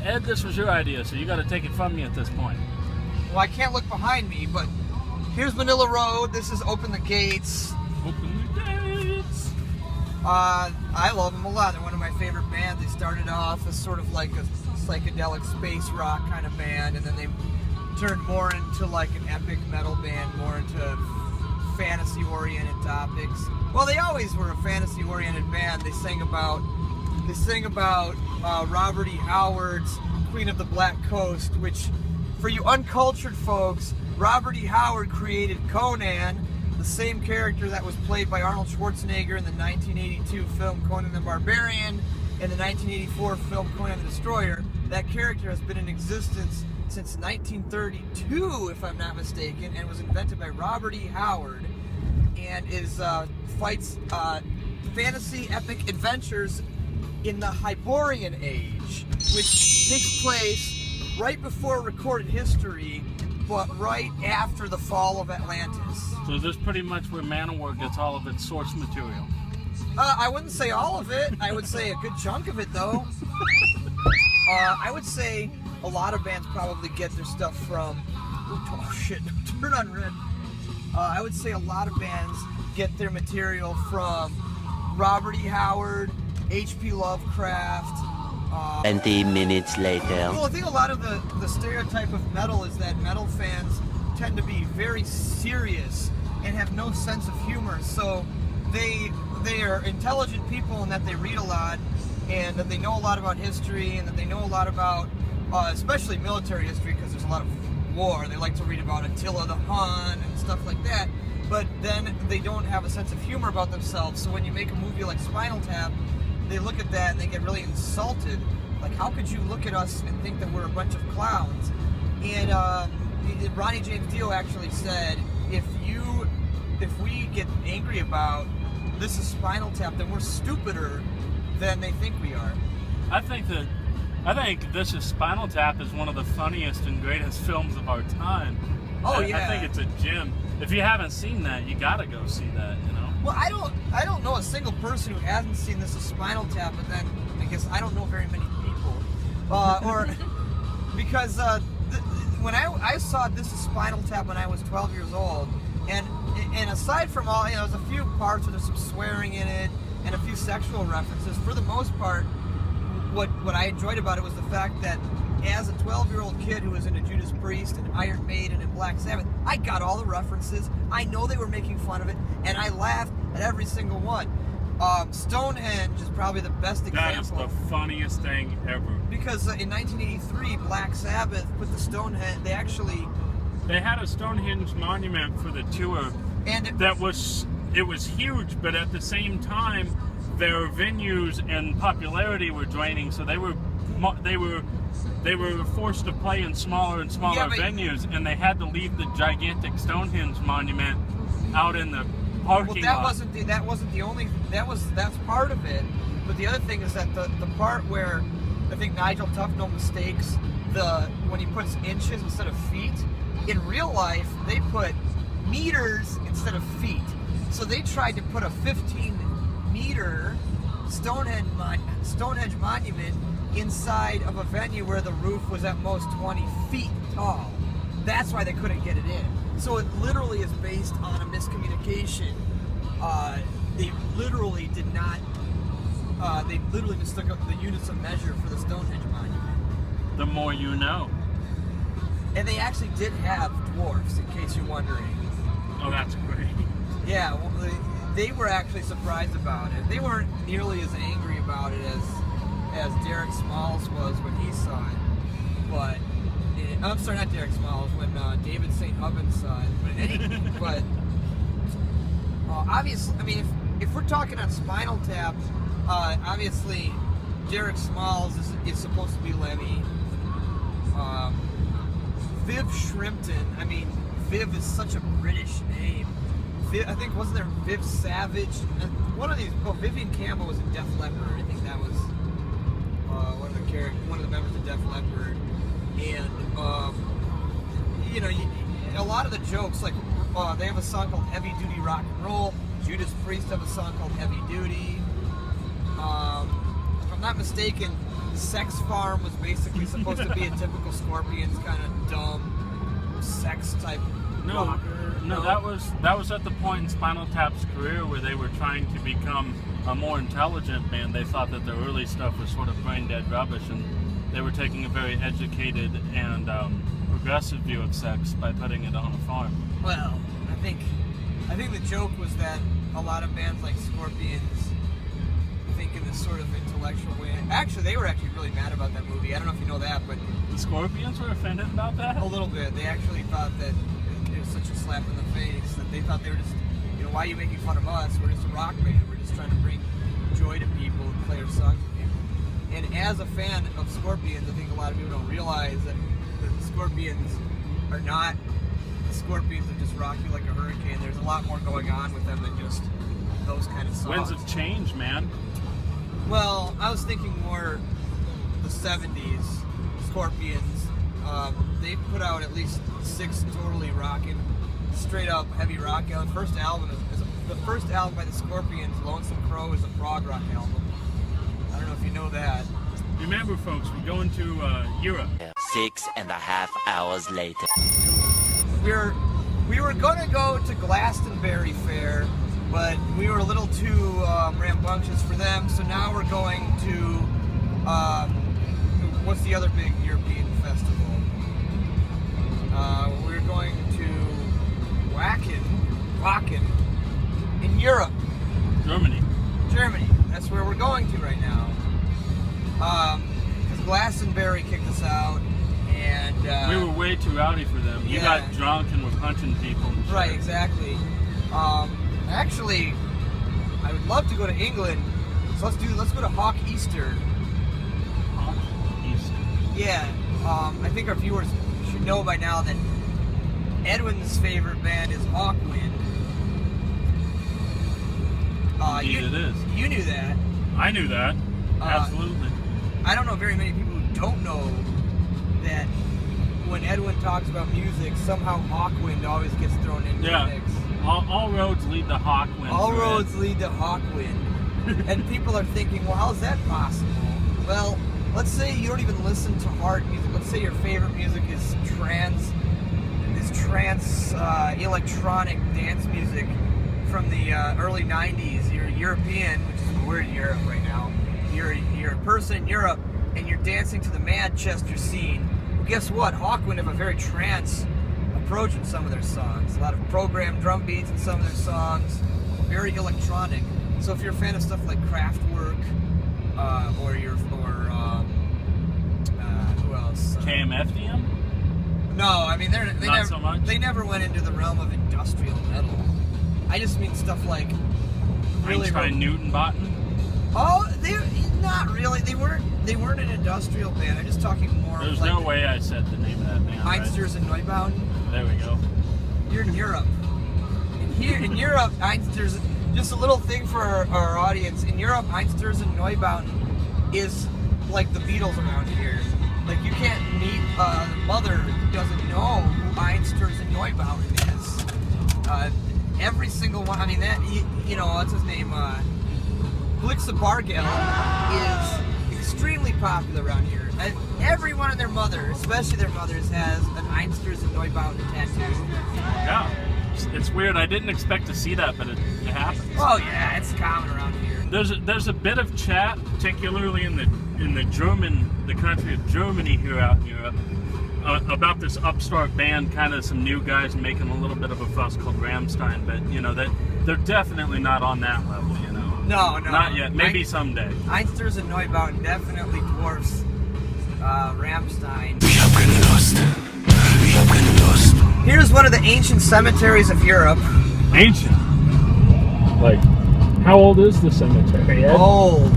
Ed, this was your idea, so you got to take it from me at this point. Well, I can't look behind me, but here's Manila Road. This is Open the Gates. Open the gates. I love them a lot. They're one of my favorite bands. They started off as sort of like a psychedelic space rock kind of band, and then they turned more into like an epic metal band, more into fantasy-oriented topics. Well, they always were a fantasy-oriented band. They sing about Robert E. Howard's Queen of the Black Coast, which, for you uncultured folks, Robert E. Howard created Conan, the same character that was played by Arnold Schwarzenegger in the 1982 film Conan the Barbarian and the 1984 film Conan the Destroyer. That character has been in existence since 1932, if I'm not mistaken, and was invented by Robert E. Howard, and fights fantasy epic adventures in the Hyborian Age, which takes place right before recorded history, but right after the fall of Atlantis. So this is pretty much where Manowar gets all of its source material. I wouldn't say all of it. I would say a good chunk of it, though. I would say a lot of bands probably get their stuff from... Oh, shit. Turn on red. I would say a lot of bands get their material from Robert E. Howard, H.P. Lovecraft. 20 minutes later. Well, I think a lot of the stereotype of metal is that metal fans tend to be very serious and have no sense of humor. So they are intelligent people in that they read a lot and that they know a lot about history and that they know a lot about, especially military history, because there's a lot of war. They like to read about Attila the Hun and stuff like that. But then they don't have a sense of humor about themselves. So when you make a movie like Spinal Tap, they look at that and they get really insulted. Like, how could you look at us and think that we're a bunch of clowns? And Ronnie James Dio actually said, if we get angry about this is Spinal Tap, then we're stupider than they think we are. I think This is Spinal Tap is one of the funniest and greatest films of our time. Oh, yeah. I think it's a gem. If you haven't seen that, you gotta go see that, you know? Well, I don't know a single person who hasn't seen This is Spinal Tap, but then I guess I don't know very many people. Because when I saw This is Spinal Tap when I was 12 years old, and aside from all, you know, there's a few parts where there's some swearing in it and a few sexual references. For the most part, what I enjoyed about it was the fact that as a 12-year-old kid who was into Judas Priest and Iron Maiden and Black Sabbath, I got all the references. I know they were making fun of it, and I laughed at every single one. Stonehenge is probably the best example. That is the funniest thing ever. Because in 1983, Black Sabbath put the Stonehenge. They had a Stonehenge monument for the tour, and it was huge. But at the same time, their venues and popularity were draining, so they were forced to play in smaller and smaller venues, and they had to leave the gigantic Stonehenge monument out in the parking lot. That's part of it. But the other thing is that the part where I think Nigel Tufnell mistakes when he puts inches instead of feet, in real life they put meters instead of feet. So they tried to put a 15-meter Stonehenge monument inside of a venue where the roof was at most 20 feet tall. That's why they couldn't get it in. So it literally is based on a miscommunication. They literally did not. They literally mistook the units of measure for the Stonehenge monument. The more you know. And they actually did have dwarfs, in case you're wondering. Oh, that's great. Yeah, well, they were actually surprised about it. They weren't nearly as angry about it as Derek Smalls was when he saw it. But I'm sorry, not Derek Smalls. When David St. Hubbins saw it. But obviously, I mean, if we're talking on Spinal Tap, obviously Derek Smalls is supposed to be Lemmy. Viv Shrimpton. I mean, Viv is such a British name. I think, wasn't there Viv Savage? One of these. Oh, Vivian Campbell was in Def Leppard. I think that was one of the members of Def Leppard. And you know, a lot of the jokes, like they have a song called Heavy Duty Rock and Roll. Judas Priest have a song called Heavy Duty. not mistaken, Sex Farm was basically supposed to be a typical Scorpions kind of dumb sex type rocker. No, that was at the point in Spinal Tap's career where they were trying to become a more intelligent band. They thought that their early stuff was sort of brain dead rubbish, and they were taking a very educated and progressive view of sex by putting it on a farm. Well, I think the joke was that a lot of bands like Scorpions think in this sort of intellectual way. Actually, they were actually really mad about that movie. I don't know if you know that, but the Scorpions were offended about that? A little bit. They actually thought that it was such a slap in the face that they thought they were just, why are you making fun of us? We're just a rock band. We're just trying to bring joy to people and play our songs to people. And as a fan of Scorpions, I think a lot of people don't realize that the Scorpions are not the Scorpions that just rock you like a hurricane. There's a lot more going on with them than just those kind of songs. Winds of change, man. Well, I was thinking more the 70s Scorpions. They put out at least 6 totally rocking, straight up heavy rock albums. The first album by the Scorpions, Lonesome Crow, is a prog rock album. I don't know if you know that. Remember, folks, we're going to Europe. 6.5 hours later. We were gonna go to Glastonbury Fair, but we were a little too rambunctious for them. So now we're going to what's the other big European festival? We're going to Wacken in Europe. Germany. That's where we're going to right now. Because Glastonbury kicked us out, and we were way too rowdy for them. You got drunk and were punching people. And shit. Right, exactly. Actually, I would love to go to England. So let's go to Hawk Easter. Hawk Easter. Yeah. I think our viewers should know by now that Edwin's favorite band is Hawkwind. Indeed it is. You knew that. I knew that. Absolutely. I don't know very many people who don't know that when Edwin talks about music, somehow Hawkwind always gets thrown into the mix. All roads lead to Hawkwind. All roads lead to Hawkwind. And people are thinking, well, how's that possible? Well, let's say you don't even listen to hard music. Let's say your favorite music is trance electronic dance music from the early 90s. You're European, which is we're in Europe right now. You're a person in Europe, and you're dancing to the Manchester scene. Well, guess what? Hawkwind have a very trance approach in some of their songs. A lot of programmed drum beats in some of their songs. Very electronic. So if you're a fan of stuff like Kraftwerk, who else? KMFDM? No, I mean so much. They never went into the realm of industrial metal. I just mean stuff like really Newton-Botten? Oh, they not really. They weren't an industrial band. I'm just talking more. There's like no way I said the name of that band. Einsters and Neubauten. There we go. You're in Europe. In Europe, Einsters. Just a little thing for our audience. In Europe, Einsters and Neubauten is like the Beatles around here. Like you can't meet a mother who doesn't know who Einsters and Neubauten is. Every single one. I mean that. What's his name? Blixa Bargeld is extremely popular around here. And everyone and their mother, especially their mothers, has an Einsters and Neubauten tattoo. Yeah, it's weird. I didn't expect to see that, but it happens. Oh yeah, it's common around here. There's a bit of chat, particularly in the country of Germany here out in Europe, about this upstart band, kind of some new guys making a little bit of a fuss called Rammstein, but they're definitely not on that level. No. Not yet. Maybe someday. Einsters and Neubauten definitely dwarfs Rammstein. Here's one of the ancient cemeteries of Europe. Ancient? Like, how old is the cemetery, Ed? Old.